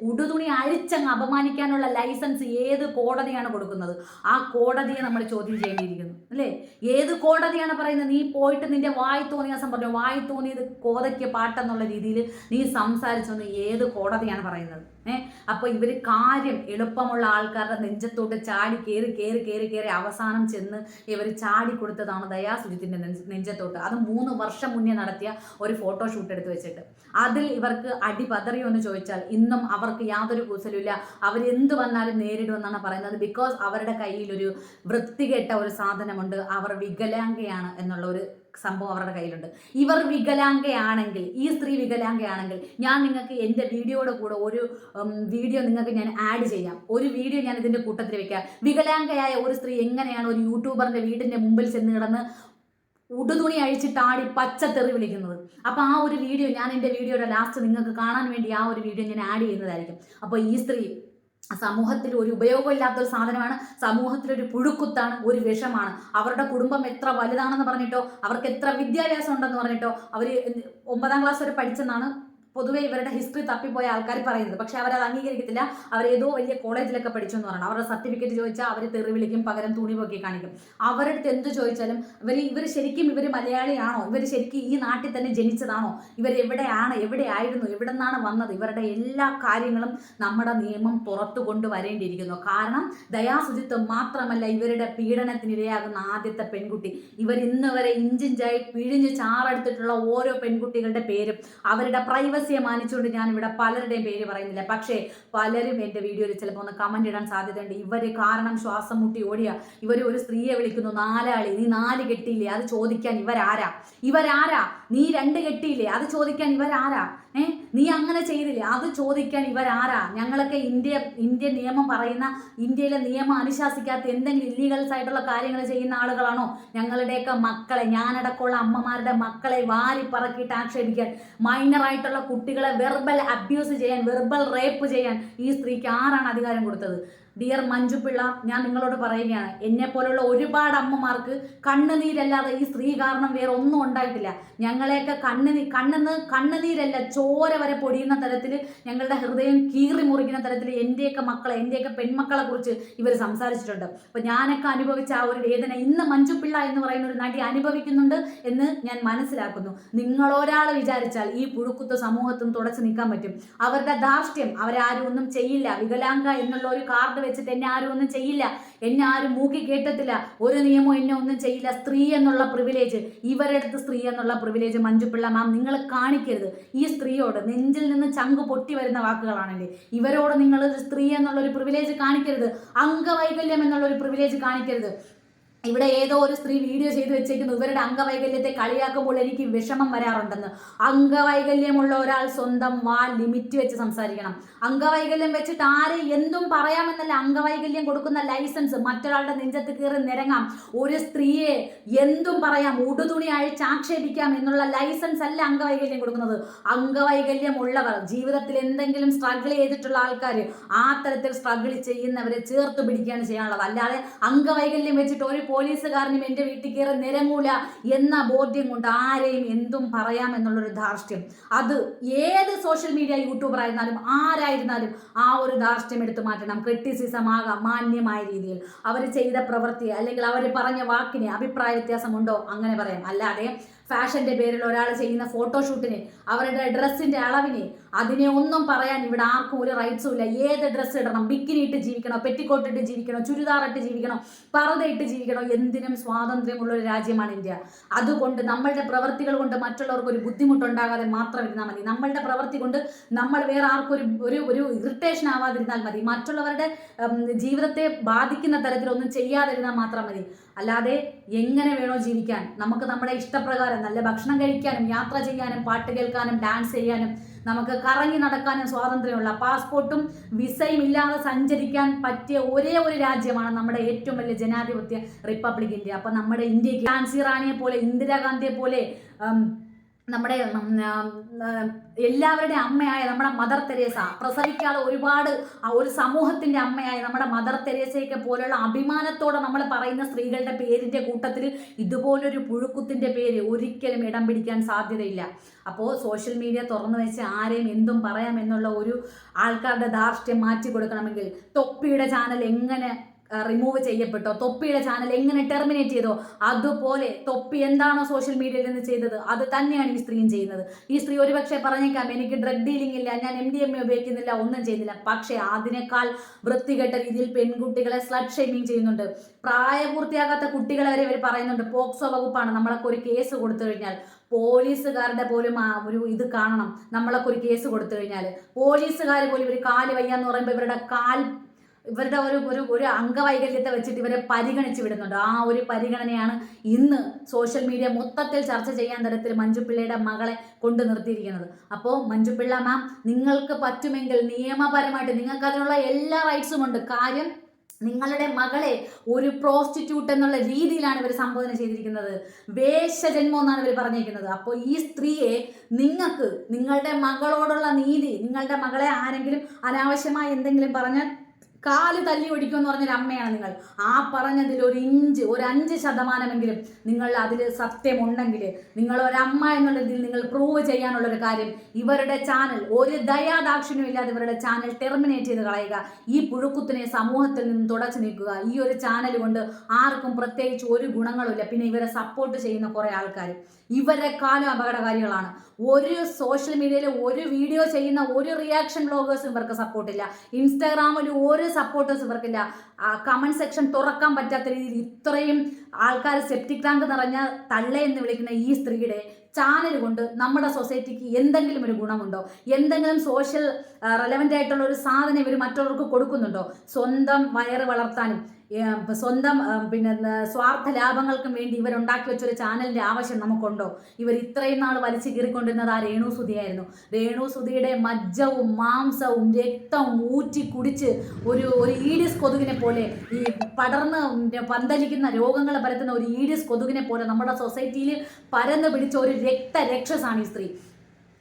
ഉടുതുണി അഴിച്ചങ്ങ് അപമാനിക്കാനുള്ള ലൈസൻസ് ഏത് കോടതിയാണ് കൊടുക്കുന്നത്? ആ കോടതിയെ നമ്മൾ ചോദ്യം ചെയ്യേണ്ടിയിരിക്കുന്നു അല്ലേ? ഏത് കോടതിയാണ് പറയുന്നത് നീ പോയിട്ട് നിന്റെ വായി തോന്നിയാസം പറഞ്ഞു, വായി തോന്നിയത് കോതയ്ക്ക് പാട്ടെന്നുള്ള രീതിയിൽ നീ സംസാരിച്ചെന്ന് ഏത് കോടതിയാണ് പറയുന്നത്? അപ്പോൾ ഇവർ കാര്യം എളുപ്പമുള്ള ആൾക്കാരുടെ നെഞ്ചത്തോട്ട് ചാടി കയറി അവസാനം ചെന്ന് ഇവർ ചാടി കൊടുത്തതാണ് ദയാസുജിത്തിന്റെ നെഞ്ചത്തോട്ട്. അത് 3 വർഷം മുന്നേ നടത്തിയ ഒരു ഫോട്ടോഷൂട്ട് എടുത്ത് വെച്ചിട്ട് അതിൽ ഇവർക്ക് അടി പതറിയോ എന്ന് ചോദിച്ചാൽ ഇന്നും അവർക്ക് യാതൊരു കൂസലുമില്ല. അവരെന്ത് വന്നാലും നേരിടുമെന്നാണ് പറയുന്നത്. ബിക്കോസ് അവരുടെ കയ്യിൽ ഒരു വൃത്തികെട്ട ഒരു സാധനമുണ്ട്. അവർ വികലാംഗയാണ് എന്നുള്ള ഒരു സംഭവം അവരുടെ കയ്യിലുണ്ട്. ഇവർ വികലാംഗയാണെങ്കിൽ, ഈ സ്ത്രീ വികലാംഗയാണെങ്കിൽ, ഞാൻ നിങ്ങൾക്ക് എൻ്റെ വീഡിയോയുടെ കൂടെ ഒരു വീഡിയോ നിങ്ങൾക്ക് ഞാൻ ആഡ് ചെയ്യാം. ഒരു വീഡിയോ ഞാൻ ഇതിൻ്റെ കൂട്ടത്തിൽ വെക്കാം. വികലാംഗയായ ഒരു സ്ത്രീ എങ്ങനെയാണ് ഒരു യൂട്യൂബറിൻ്റെ വീടിൻ്റെ മുമ്പിൽ ചെന്ന് കിടന്ന് ഉടുതുണി അഴിച്ചിട്ടാടി പച്ചത്തെറി വിളിക്കുന്നത്. അപ്പോൾ ആ ഒരു വീഡിയോ ഞാൻ എൻ്റെ വീഡിയോയുടെ ലാസ്റ്റ് നിങ്ങൾക്ക് കാണാൻ വേണ്ടി ആ ഒരു വീഡിയോ ഞാൻ ആഡ് ചെയ്യുന്നതായിരിക്കും. അപ്പോൾ ഈ സ്ത്രീ സമൂഹത്തിൽ ഒരു ഉപയോഗമില്ലാത്തൊരു സാധനമാണ്, സമൂഹത്തിലൊരു പുഴുക്കുത്താണ്, ഒരു വിഷമാണ്. അവരുടെ കുടുംബം എത്ര വലുതാണെന്ന് പറഞ്ഞിട്ടോ, അവർക്ക് എത്ര വിദ്യാഭ്യാസം ഉണ്ടെന്ന് പറഞ്ഞിട്ടോ, അവർ 9ാം ക്ലാസ് വരെ പഠിച്ചെന്നാണ് പൊതുവെ ഇവരുടെ ഹിസ്റ്ററി തപ്പിപ്പോയ ആൾക്കാർ പറയുന്നത്. പക്ഷെ അവരത് അംഗീകരിക്കത്തില്ല. അവരേതോ വലിയ കോളേജിലൊക്കെ പഠിച്ചു എന്ന് പറയണം. അവരുടെ സർട്ടിഫിക്കറ്റ് ചോദിച്ചാൽ അവർ തെറി വിളിക്കും, പകരം തുണി പൊക്കി കാണിക്കും. അവരുടെ അടുത്ത് എന്ത് ചോദിച്ചാലും ഇവർ ശരിക്കും മലയാളിയാണോ, ഇവർ ശരിക്കും ഈ നാട്ടിൽ തന്നെ ജനിച്ചതാണോ, എവിടെയായിരുന്നു, എവിടെ നിന്നാണ് വന്നത്, ഇവരുടെ എല്ലാ കാര്യങ്ങളും നമ്മുടെ നിയമം പുറത്തു കൊണ്ടുവരേണ്ടിയിരിക്കുന്നു. കാരണം ദയാസുജിത്ത് മാത്രമല്ല ഇവരുടെ പീഡനത്തിനിരയാകുന്ന ആദ്യത്തെ പെൺകുട്ടി. ഇവർ ഇന്ന് വരെ ഇഞ്ചിഞ്ചായി പിഴിഞ്ഞ് ചാറെടുത്തിട്ടുള്ള ഓരോ പെൺകുട്ടികളുടെ പേരും അവരുടെ പ്രൈവസി മാനിച്ചുകൊണ്ട് ഞാൻ ഇവിടെ പലരുടെയും പേര് പറയുന്നില്ല. പക്ഷേ പലരും എൻ്റെ വീഡിയോയിൽ ചിലപ്പോൾ ഒന്ന് കമന്റ് ഇടാൻ സാധ്യതയുണ്ട്. ഇവർ കാരണം ശ്വാസം മുട്ടി ഓടിയ ഇവർ ഒരു സ്ത്രീയെ വിളിക്കുന്നു, 4 ആളി, നീ 4 കെട്ടിയില്ലേ, അത് ചോദിക്കാൻ ഇവരാരാ? നീ 2 കെട്ടിയില്ലേ, അത് ചോദിക്കാൻ ഇവരാരാ? നീ അങ്ങനെ ചെയ്തില്ലേ, അത് ചോദിക്കാൻ ഇവരാരാ? ഞങ്ങളൊക്കെ ഇന്ത്യ നിയമം പറയുന്ന, ഇന്ത്യയിലെ നിയമം അനുശാസിക്കാത്ത എന്തെങ്കിലും ഇല്ലീഗൽസ് ആയിട്ടുള്ള കാര്യങ്ങൾ ചെയ്യുന്ന ആളുകളാണോ? ഞങ്ങളുടെയൊക്കെ മക്കളെ, ഞാനടക്കമുള്ള അമ്മമാരുടെ മക്കളെ വാരി പറക്കിയിട്ട് ആക്ഷേപിക്കാൻ, മൈനറായിട്ടുള്ള കുട്ടികളെ വെർബൽ അബ്യൂസ് ചെയ്യാൻ, വെർബൽ റേപ്പ് ചെയ്യാൻ ഈ സ്ത്രീക്ക് ആരാണ് അധികാരം കൊടുത്തത്? ഡിയർ മഞ്ജുപിള്ള, ഞാൻ നിങ്ങളോട് പറയുകയാണ്, എന്നെ പോലുള്ള ഒരുപാട് അമ്മമാർക്ക് കണ്ണുനീരല്ലാതെ ഈ സ്ത്രീ കാരണം വേറെ ഒന്നും ഉണ്ടായിട്ടില്ല. ഞങ്ങളെയൊക്കെ കണ്ണുനീരല്ല ചോര വരെ പൊടിയുന്ന തരത്തിൽ, ഞങ്ങളുടെ ഹൃദയം കീറി മുറിക്കുന്ന തരത്തിൽ എൻ്റെയൊക്കെ മക്കളെ, എൻ്റെയൊക്കെ പെൺമക്കളെ കുറിച്ച് ഇവർ സംസാരിച്ചിട്ടുണ്ട്. അപ്പം ഞാനൊക്കെ അനുഭവിച്ച ആ ഒരു വേദന ഇന്ന് മഞ്ജുപിള്ള എന്ന് പറയുന്ന ഒരു നടി അനുഭവിക്കുന്നുണ്ട് എന്ന് ഞാൻ മനസ്സിലാക്കുന്നു. നിങ്ങളൊരാൾ വിചാരിച്ചാൽ ഈ പുഴുക്കുത്ത സമൂഹത്തും തുടച്ചു നിൽക്കാൻ പറ്റും. അവരുടെ ധാർഷ്ട്യം, അവരാരും ഒന്നും ചെയ്യില്ല. വികലാംഗ എന്നുള്ള ഒരു കാർഡ് വെച്ചിട്ട് എന്നെ ആരും ഒന്നും ചെയ്യില്ല, എന്നെ ആരും മൂക്കി കേട്ടത്തില്ല, ഒരു നിയമവും എന്നെ ഒന്നും ചെയ്യില്ല. സ്ത്രീ എന്നുള്ള പ്രിവിലേജ്, ഇവരെടുത്ത് സ്ത്രീ എന്നുള്ള പ്രിവിലേജ് മഞ്ജുപിള്ള മാം നിങ്ങൾ കാണിക്കരുത്. ഈ സ്ത്രീയോട് നെഞ്ചിൽ നിന്ന് ചങ്ക് പൊട്ടി വരുന്ന വാക്കുകളാണെങ്കിൽ ഇവരോട് നിങ്ങൾ സ്ത്രീ എന്നുള്ളൊരു പ്രിവിലേജ് കാണിക്കരുത്. അംഗവൈകല്യം എന്നുള്ളൊരു പ്രിവിലേജ് കാണിക്കരുത്. ഇവിടെ ഏതോ ഒരു സ്ത്രീ വീഡിയോ ചെയ്ത് വെച്ചേക്കുന്നു ഇവരുടെ അംഗവൈകല്യത്തെ കളിയാക്കുമ്പോൾ എനിക്ക് വിഷമം വരാറുണ്ടെന്ന്. അംഗവൈകല്യമുള്ള ഒരാൾ സ്വന്തം ലിമിറ്റ് വെച്ച് സംസാരിക്കണം. അംഗവൈകല്യം വെച്ചിട്ട് ആരെ എന്തും പറയാമെന്നല്ല അംഗവൈകല്യം കൊടുക്കുന്ന ലൈസൻസ്. മറ്റൊരാളുടെ നെഞ്ചത്ത് കയറി നിരങ്ങാം, ഒരു സ്ത്രീയെ എന്തും പറയാം, ഉടുതുണി അഴിച്ച് ആക്ഷേപിക്കാം എന്നുള്ള ലൈസൻസ് അല്ല അംഗവൈകല്യം കൊടുക്കുന്നത്. അംഗവൈകല്യം ഉള്ളവർ, ജീവിതത്തിൽ എന്തെങ്കിലും സ്ട്രഗിൾ ചെയ്തിട്ടുള്ള ആൾക്കാർ, ആ തരത്തിൽ സ്ട്രഗിൾ ചെയ്യുന്നവരെ ചേർത്ത് പിടിക്കുകയാണ് ചെയ്യാനുള്ളത്. അല്ലാതെ അംഗവൈകല്യം വെച്ചിട്ട് ഒരു പോലീസുകാരനും എൻ്റെ വീട്ടിൽ കയറി നിരങ്ങൂല എന്ന ബോധ്യം കൊണ്ട് ആരെയും എന്തും പറയാം എന്നുള്ളൊരു ധാർഷ്ട്യം, അത് ഏത് സോഷ്യൽ മീഡിയ യൂട്യൂബർ ആയിരുന്നാലും ആരായിരുന്നാലും ആ ഒരു ധാർഷ്ട്യം എടുത്തു മാറ്റണം. ക്രിറ്റിസിസം ആകാം, മാന്യമായ രീതിയിൽ അവർ ചെയ്ത പ്രവൃത്തി അല്ലെങ്കിൽ അവർ പറഞ്ഞ വാക്കിന് അഭിപ്രായ വ്യത്യാസമുണ്ടോ അങ്ങനെ പറയാം. അല്ലാതെ ഫാഷന്റെ പേരിൽ ഒരാൾ ചെയ്യുന്ന ഫോട്ടോഷൂട്ടിന്, അവരുടെ ഡ്രസ്സിന്റെ അളവിന്, അതിനെ ഒന്നും പറയാൻ ഇവിടെ ആർക്കും ഒരു റൈറ്റ്സും ഇല്ല. ഏത് ഡ്രസ്സ് ഇടണം, ബിക്കിനി ഇട്ട് ജീവിക്കണോ, പെറ്റിക്കോട്ട് ഇട്ട് ജീവിക്കണോ, ചുരിദാർ ഇട്ട് ജീവിക്കണോ, പർദ്ദ ഇട്ട് ജീവിക്കണോ, എന്തിനും സ്വാതന്ത്ര്യമുള്ള ഒരു രാജ്യമാണ് ഇന്ത്യ. അതുകൊണ്ട് നമ്മളുടെ പ്രവൃത്തികൾ കൊണ്ട് മറ്റുള്ളവർക്ക് ഒരു ബുദ്ധിമുട്ടുണ്ടാകാതെ മാത്രം ഇരുന്നാൽ മതി. നമ്മളുടെ പ്രവൃത്തി കൊണ്ട് നമ്മൾ വേറെ ആർക്കും ഒരു ഇറിറ്റേഷൻ ആവാതിരുന്നാൽ മതി. മറ്റുള്ളവരുടെ ജീവിതത്തെ ബാധിക്കുന്ന തരത്തിലൊന്നും ചെയ്യാതിരുന്നാൽ മാത്രം മതി. അല്ലാതെ എങ്ങനെ വേണോ ജീവിക്കാൻ, നമുക്ക് നമ്മുടെ ഇഷ്ടപ്രകാരം നല്ല ഭക്ഷണം കഴിക്കാനും യാത്ര ചെയ്യാനും പാട്ട് കേൾക്കാനും ഡാൻസ് ചെയ്യാനും നമുക്ക് കറങ്ങി നടക്കാനും സ്വാതന്ത്ര്യമുള്ള, പാസ്പോർട്ടും വിസയും ഇല്ലാതെ സഞ്ചരിക്കാൻ പറ്റിയ ഒരേ ഒരു രാജ്യമാണ് നമ്മുടെ ഏറ്റവും വലിയ ജനാധിപത്യ റിപ്പബ്ലിക് ഇന്ത്യ. അപ്പം നമ്മുടെ ഇന്ത്യക്ക് ഝാൻസി റാണിയെ പോലെ, ഇന്ദിരാഗാന്ധിയെ പോലെ, നമ്മുടെ എല്ലാവരുടെ അമ്മയായ നമ്മുടെ മദർ തെരേസ, പ്രസവിക്കാതെ ഒരുപാട് ഒരു സമൂഹത്തിന്റെ അമ്മയായ നമ്മുടെ മദർ തെരേസയൊക്കെ പോലുള്ള അഭിമാനത്തോടെ നമ്മൾ പറയുന്ന സ്ത്രീകളുടെ പേരിന്റെ കൂട്ടത്തിൽ ഇതുപോലൊരു പുഴുക്കുത്തിന്റെ പേര് ഒരിക്കലും ഇടം പിടിക്കാൻ സാധ്യതയില്ല. അപ്പോൾ സോഷ്യൽ മീഡിയ തുറന്നു വെച്ച് ആരെയും എന്തും പറയാം എന്നുള്ള ഒരു ആൾക്കാരുടെ ധാർഷ്ട്യം മാറ്റി കൊടുക്കണമെങ്കിൽ തൊപ്പിയുടെ ചാനൽ എങ്ങനെ റിമൂവ് ചെയ്യപ്പെട്ടോ, തൊപ്പിയുടെ ചാനൽ എങ്ങനെ ടെർമിനേറ്റ് ചെയ്തോ, അതുപോലെ തൊപ്പി എന്താണോ സോഷ്യൽ മീഡിയയിൽ നിന്ന് ചെയ്തത് അത് തന്നെയാണ് ഈ സ്ത്രീയും ചെയ്യുന്നത്. ഈ സ്ത്രീ ഒരുപക്ഷെ പറഞ്ഞേക്കാം എനിക്ക് ഡ്രഗ് ഡീലിംഗ് ഇല്ല, ഞാൻ MDMA ഉപയോഗിക്കുന്നില്ല, ഒന്നും ചെയ്യുന്നില്ല. പക്ഷേ അതിനേക്കാൾ വൃത്തികെട്ട രീതിയിൽ പെൺകുട്ടികളെ സ്ലട്ട് ഷെയ്മിങ് ചെയ്യുന്നുണ്ട്. പ്രായപൂർത്തിയാകാത്ത കുട്ടികളെ വരെ ഇവർ പറയുന്നുണ്ട് പോക്സോ വകുപ്പാണ്, നമ്മളൊക്കെ ഒരു കേസ് കൊടുത്തു കഴിഞ്ഞാൽ പോലീസുകാരുടെ പോലും ഒരു ഇത് കാണണം. നമ്മളൊക്കെ ഒരു കേസ് കൊടുത്തു കഴിഞ്ഞാൽ പോലീസുകാർ പോലും ഇവർ കാല് വയ്യാന്ന് പറയുമ്പോൾ ഇവരുടെ ഒരു അംഗവൈകല്യത്തെ വെച്ചിട്ട് ഇവരെ പരിഗണിച്ച് വിടുന്നുണ്ട്. ആ ഒരു പരിഗണനയാണ് ഇന്ന് സോഷ്യൽ മീഡിയ മൊത്തത്തിൽ ചർച്ച ചെയ്യാൻ തരത്തിൽ മഞ്ജുപിള്ളയുടെ മകളെ കൊണ്ട് നിർത്തിയിരിക്കുന്നത്. അപ്പോൾ മഞ്ജുപിള്ള മാം, നിങ്ങൾക്ക് പറ്റുമെങ്കിൽ നിയമപരമായിട്ട് നിങ്ങൾക്ക് അതിനുള്ള എല്ലാ റൈറ്റ്സും ഉണ്ട്. കാര്യം നിങ്ങളുടെ മകളെ ഒരു പ്രോസ്റ്റിറ്റ്യൂട്ട് എന്നുള്ള രീതിയിലാണ് ഇവർ സംബോധന ചെയ്തിരിക്കുന്നത്. വേശ്യജന്മം എന്നാണ് ഇവർ പറഞ്ഞിരിക്കുന്നത്. അപ്പോൾ ഈ സ്ത്രീയെ നിങ്ങൾക്ക് നിങ്ങളുടെ മകളോടുള്ള നീതി, നിങ്ങളുടെ മകളെ ആരെങ്കിലും അനാവശ്യമായി എന്തെങ്കിലും പറഞ്ഞാൽ കാല് തല്ലി ഒടിക്കുമെന്ന് പറഞ്ഞൊരു അമ്മയാണ് നിങ്ങൾ. ആ പറഞ്ഞതിൽ ഒരു 5% നിങ്ങൾ അതിൽ സത്യമുണ്ടെങ്കിൽ, നിങ്ങൾ ഒരമ്മ എന്നുള്ള രീതിയിൽ നിങ്ങൾ പ്രൂവ് ചെയ്യാനുള്ളൊരു കാര്യം, ഇവരുടെ ചാനൽ ഒരു ദയാദാക്ഷിണ്യം ഇല്ലാതെ ഇവരുടെ ചാനൽ ടെർമിനേറ്റ് ചെയ്ത് കളയുക. ഈ പുഴുക്കുത്തിനെ സമൂഹത്തിൽ നിന്ന് തുടച്ചു നീക്കുക. ഈ ഒരു ചാനൽ കൊണ്ട് ആർക്കും പ്രത്യേകിച്ച് ഒരു ഗുണങ്ങളുമില്ല. പിന്നെ ഇവരെ സപ്പോർട്ട് ചെയ്യുന്ന കുറേ ആൾക്കാർ ഇവരെക്കാളും അപകടകാരികളാണ്. ഒരു സോഷ്യൽ മീഡിയയിൽ ഒരു വീഡിയോ ചെയ്യുന്ന ഒരു റിയാക്ഷൻ ബ്ലോഗേഴ്സും ഇവർക്ക് സപ്പോർട്ടില്ല. ഇൻസ്റ്റാഗ്രാമിൽ ഒരു സപ്പോർട്ടേഴ്സ് ഇവർക്കില്ല. കമന്റ് സെക്ഷൻ തുറക്കാൻ പറ്റാത്ത രീതിയിൽ ഇത്രയും ആൾക്കാർ സെപ്റ്റിക് ടാങ്ക് നിറഞ്ഞ തള്ള എന്ന് വിളിക്കുന്ന ഈ സ്ത്രീയുടെ ചാനൽ കൊണ്ട് നമ്മുടെ സൊസൈറ്റിക്ക് എന്തെങ്കിലും ഒരു ഗുണമുണ്ടോ? എന്തെങ്കിലും സോഷ്യൽ റെലവൻ്റ് ആയിട്ടുള്ള ഒരു സാധനം ഇവർ മറ്റുള്ളവർക്ക് കൊടുക്കുന്നുണ്ടോ? സ്വന്തം വയറ് വളർത്താനും സ്വന്തം സ്വാർത്ഥ ലാഭങ്ങൾക്കും വേണ്ടി ഇവരുണ്ടാക്കി വെച്ചൊരു ചാനലിൻ്റെ ആവശ്യം നമുക്കുണ്ടോ? ഇവർ ഇത്രയും നാൾ വലിച്ചു കീറിക്കൊണ്ടിരുന്നത് ആ രേണു സുധിയായിരുന്നു. രേണു സുധിയുടെ മജ്ജവും മാംസവും രക്തവും ഊറ്റി കുടിച്ച് ഒരു ഈഡിസ് കൊതുകിനെ പോലെ, ഈ പടർന്ന് പന്തലിക്കുന്ന രോഗങ്ങൾ പരത്തുന്ന ഒരു ഈഡിസ് കൊതുകിനെ പോലെ നമ്മുടെ സൊസൈറ്റിയിൽ പരന്നു പിടിച്ച ഒരു രക്തരക്ഷസാണ് ഈ സ്ത്രീ.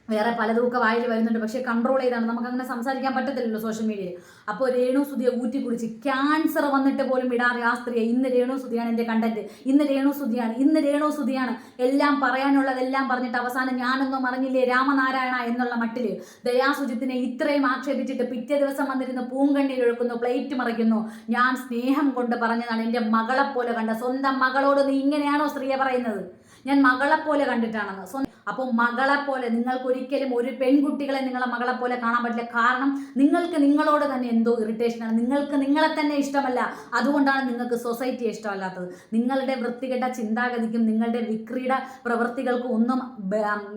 വേറെ പലതുമൊക്കെ വായിൽ വരുന്നുണ്ട്, പക്ഷേ കൺട്രോൾ ചെയ്താണ്. നമുക്കങ്ങനെ സംസാരിക്കാൻ പറ്റത്തില്ലല്ലോ സോഷ്യൽ മീഡിയയിൽ. അപ്പോൾ രേണു സുധിയെ ഊറ്റി കുടിച്ച് ക്യാൻസർ വന്നിട്ട് പോലും വിടാതെ ആ സ്ത്രീയെ ഇന്ന് രേണു സുധിയാണ് എൻ്റെ കണ്ടന്റ്, ഇന്ന് രേണു സുധിയാണ് എല്ലാം പറയാനുള്ളതെല്ലാം പറഞ്ഞിട്ട് അവസാനം ഞാനൊന്നും അറിഞ്ഞില്ലേ രാമനാരായണ എന്നുള്ള മട്ടിൽ ദയാസുജിത്തിനെ ഇത്രയും ആക്ഷേപിച്ചിട്ട് പിറ്റേ ദിവസം വന്നിരുന്ന് പൂങ്കണ്ണീർ ഒഴുക്കുന്നു, പ്ലേറ്റ് മറിക്കുന്നു. ഞാൻ സ്നേഹം കൊണ്ട് പറഞ്ഞതാണ്, എൻ്റെ മകളെപ്പോലെ കണ്ട സ്വന്തം മകളോട് നീ ഇങ്ങനെയാണോ സ്ത്രീയെ പറയുന്നത്? ഞാൻ മകളെപ്പോലെ കണ്ടിട്ടാണെന്ന്. അപ്പോൾ മകളെപ്പോലെ നിങ്ങൾക്ക് ഒരിക്കലും ഒരു പെൺകുട്ടികളെ നിങ്ങളെ മകളെപ്പോലെ കാണാൻ പറ്റില്ല. കാരണം നിങ്ങൾക്ക് നിങ്ങളോട് തന്നെ എന്തോ ഇറിറ്റേഷനാണ്. നിങ്ങൾക്ക് നിങ്ങളെ തന്നെ ഇഷ്ടമല്ല. അതുകൊണ്ടാണ് നിങ്ങൾക്ക് സൊസൈറ്റിയെ ഇഷ്ടമല്ലാത്തത്. നിങ്ങളുടെ വൃത്തികെട്ട ചിന്താഗതിക്കും നിങ്ങളുടെ വിക്രീഡ പ്രവൃത്തികൾക്കും ഒന്നും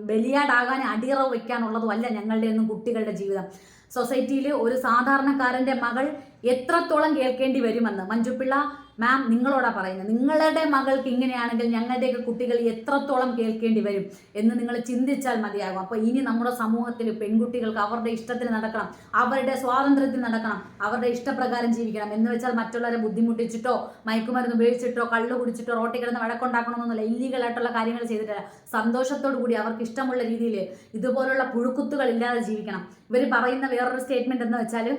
ബലിയാടാകാൻ അടിയറവ് വയ്ക്കാനുള്ളതും അല്ല ഞങ്ങളുടെ ഒന്നും കുട്ടികളുടെ ജീവിതം. സൊസൈറ്റിയിൽ ഒരു സാധാരണക്കാരൻ്റെ മകൾ എത്രത്തോളം കേൾക്കേണ്ടി വരുമെന്ന് മഞ്ജുപിള്ള മാം നിങ്ങളോടാ പറയുന്നത്, നിങ്ങളുടെ മകൾക്ക് ഇങ്ങനെയാണെങ്കിൽ ഞങ്ങളുടെയൊക്കെ കുട്ടികൾ എത്രത്തോളം കേൾക്കേണ്ടി വരും എന്ന് നിങ്ങൾ ചിന്തിച്ചാൽ മതിയാകും. അപ്പോൾ ഇനി നമ്മുടെ സമൂഹത്തിൽ പെൺകുട്ടികൾക്ക് അവരുടെ ഇഷ്ടത്തിന് നടക്കണം, അവരുടെ സ്വാതന്ത്ര്യത്തിൽ നടക്കണം, അവരുടെ ഇഷ്ടപ്രകാരം ജീവിക്കണം. എന്ന് വെച്ചാൽ മറ്റുള്ളവരെ ബുദ്ധിമുട്ടിച്ചിട്ടോ മയക്കുമരുന്ന് ഉപയോഗിച്ചിട്ടോ കള്ളു കുടിച്ചിട്ടോ റോട്ടിൽ കിടന്ന് വഴക്കുണ്ടാക്കണമെന്നൊന്നുമില്ല. ഇല്ലീഗലായിട്ടുള്ള കാര്യങ്ങൾ ചെയ്തിട്ടില്ല. സന്തോഷത്തോടു കൂടി അവർക്ക് ഇഷ്ടമുള്ള രീതിയിൽ ഇതുപോലുള്ള പുഴുക്കുത്തുകൾ ഇല്ലാതെ ജീവിക്കണം. ഇവർ പറയുന്ന വേറൊരു സ്റ്റേറ്റ്മെന്റ് എന്ന് വെച്ചാൽ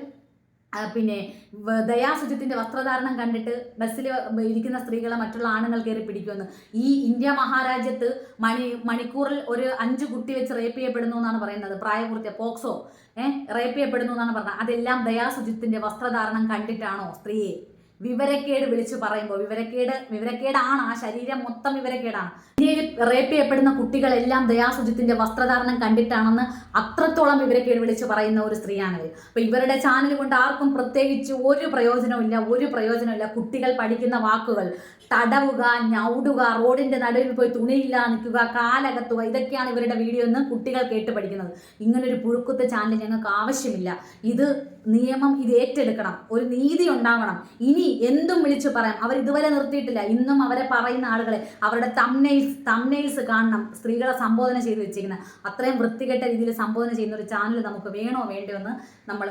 പിന്നെ ദയാസുജിത്തിന്റെ വസ്ത്രധാരണം കണ്ടിട്ട് ബസ്സിൽ ഇരിക്കുന്ന സ്ത്രീകളെ മറ്റുള്ള ആണുങ്ങൾ കയറി പിടിക്കുമെന്ന്. ഈ ഇന്ത്യ മഹാരാജ്യത്ത് മണിക്കൂറിൽ ഒരു 5 കുട്ടി വെച്ച് റേപ്പ് ചെയ്യപ്പെടുന്നു എന്നാണ് പറയുന്നത്. പ്രായപൂർത്തിയ പോക്സോ റേപ്പ് ചെയ്യപ്പെടുന്നു എന്നാണ് പറഞ്ഞത്. അതെല്ലാം ദയാസുജിത്തിന്റെ വസ്ത്രധാരണം കണ്ടിട്ടാണോ സ്ത്രീയെ വിവരക്കേട് വിളിച്ചു പറയുമ്പോൾ? വിവരക്കേടാണ്, ആ ശരീരം മൊത്തം വിവരക്കേടാണ്. ഇന്ത്യയിൽ റേപ്പ് ചെയ്യപ്പെടുന്ന കുട്ടികളെല്ലാം ദയാസുജിത്തിന്റെ വസ്ത്രധാരണം കണ്ടിട്ടാണെന്ന് അത്രത്തോളം വിവരക്കേട് വിളിച്ചു പറയുന്ന ഒരു സ്ത്രീയാണിത്. അപ്പൊ ഇവരുടെ ചാനൽ കൊണ്ട് ആർക്കും പ്രത്യേകിച്ച് ഒരു പ്രയോജനമില്ല. കുട്ടികൾ പഠിക്കുന്ന വാക്കുകൾ തടവുക, ഞൗടുക, റോഡിന്റെ നടുവിൽ പോയി തുണിയില്ല നിൽക്കുക, കാലകത്തുക, ഇതൊക്കെയാണ് ഇവരുടെ വീഡിയോ എന്ന് കുട്ടികൾ കേട്ട് പഠിക്കുന്നത്. ഇങ്ങനൊരു പുഴുക്കുത്ത ചാനൽ ഞങ്ങൾക്ക് ആവശ്യമില്ല. ഇത് നിയമം ഇത് ഏറ്റെടുക്കണം, ഒരു നീതി ഉണ്ടാവണം. ഇനി എന്തും വിളിച്ചു പറയാം. അവർ ഇതുവരെ നിർത്തിയിട്ടില്ല. ഇന്നും അവരെ പറയുന്ന ആളുകളെ അവരുടെ തംനെയിൽസ് കാണണം. സ്ത്രീകളെ സംബോധന ചെയ്ത് വെച്ചിരിക്കുന്നത് അത്രയും വൃത്തികെട്ട രീതിയിൽ സംബോധന ചെയ്യുന്ന ഒരു ചാനൽ നമുക്ക് വേണോ വേണ്ടയോ എന്ന് നമ്മൾ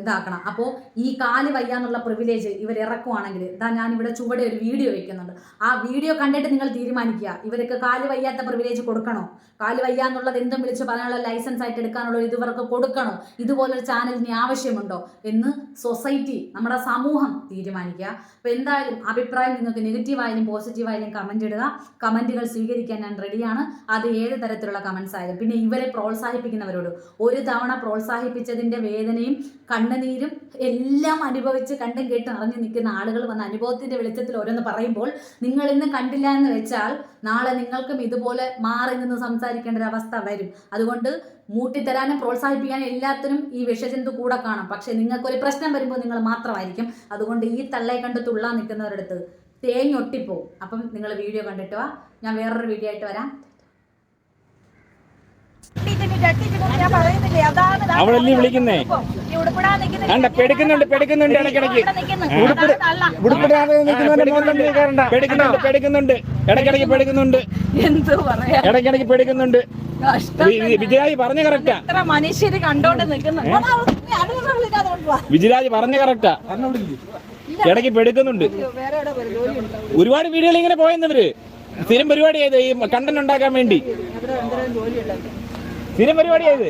ഇതാക്കണം. അപ്പോൾ ഈ കാല് വയ്യാന്നുള്ള പ്രിവിലേജ് ഇവർ ഇറക്കുവാണെങ്കിൽ ഞാനിവിടെ ചുവടെ ഒരു വീഡിയോ വെക്കുന്നുണ്ട്. ആ വീഡിയോ കണ്ടിട്ട് നിങ്ങൾ തീരുമാനിക്കുക, ഇവർക്ക് കാല് വയ്യാത്ത പ്രിവിലേജ് കൊടുക്കണോ? കാല് വയ്യാന്നുള്ളത് എന്തും വിളിച്ച് പറയാനുള്ള ലൈസൻസ് ആയിട്ട് എടുക്കാനുള്ള ഇവർക്ക് കൊടുക്കണോ? ഇതുപോലൊരു ചാനലിന് ആവശ്യമുണ്ടോ എന്ന് സൊസൈറ്റി, നമ്മുടെ സമൂഹം തീരുമാനിക്കുക. അപ്പോൾ എന്തായാലും അഭിപ്രായം നിങ്ങൾക്ക് നെഗറ്റീവായാലും പോസിറ്റീവായാലും കമന്റ് ഇടുക. കമന്റുകൾ സ്വീകരിക്കാൻ ഞാൻ റെഡിയാണ്. അത് ഏത് തരത്തിലുള്ള കമന്റ്സ് ആയാലും. പിന്നെ ഇവരെ പ്രോത്സാഹിപ്പിക്കുന്നവരോട് ഒരു തവണ പ്രോത്സാഹിപ്പിച്ചതിന്റെ വേദനയും കണ്ണുനീരും എല്ലാം അനുഭവിച്ച് കണ്ടും കേട്ടും അറിഞ്ഞു നിൽക്കുന്ന ആളുകൾ വന്ന അനുഭവത്തിന്റെ വെളിച്ചത്തിൽ ഓരോന്ന് പറയുമ്പോൾ നിങ്ങൾ ഇന്ന് കണ്ടില്ല എന്ന് വെച്ചാൽ നാളെ നിങ്ങൾക്കും ഇതുപോലെ മാറി നിന്ന് സംസാരിക്കേണ്ട ഒരു അവസ്ഥ വരും. അതുകൊണ്ട് മൂട്ടിത്തരാനും പ്രോത്സാഹിപ്പിക്കാനും എല്ലാത്തിനും ഈ വിഷജന്തു കൂടെ കാണും. പക്ഷെ നിങ്ങൾക്കൊരു പ്രശ്നം വരുമ്പോൾ നിങ്ങൾ മാത്രമായിരിക്കും. അതുകൊണ്ട് ഈ തള്ളയെ കണ്ട് തുള്ളാൻ നിൽക്കുന്നവരടുത്ത് തേങ്ങൊട്ടിപ്പോവും. അപ്പം നിങ്ങൾ വീഡിയോ കണ്ടിട്ട് വാ. ഞാൻ വേറൊരു വീഡിയോ ആയിട്ട് വരാം. അവളല്ലേ വിളിക്കുന്നേ? പെടുക്കുന്നുണ്ട് ഇടയ്ക്കിടയ്ക്ക് ഇടയ്ക്കിടയ്ക്ക് പെടുക്കുന്നുണ്ട്. വിജയരാജ് പറഞ്ഞ കറക്റ്റാ. മനുഷ്യര് കണ്ടോണ്ട് നിൽക്കുന്നു. വിജയരാജ് പറഞ്ഞ കറക്റ്റാ. ഇടയ്ക്ക് പെടുക്കുന്നുണ്ട്. ഒരുപാട് വീടുകൾ ഇങ്ങനെ പോയെന്നവര് സ്ഥിരം പരിപാടി ചെയ്ത് ഈ കണ്ടന്റ് ഉണ്ടാക്കാൻ വേണ്ടി സ്ഥിരം പരിപാടി ചെയ്ത്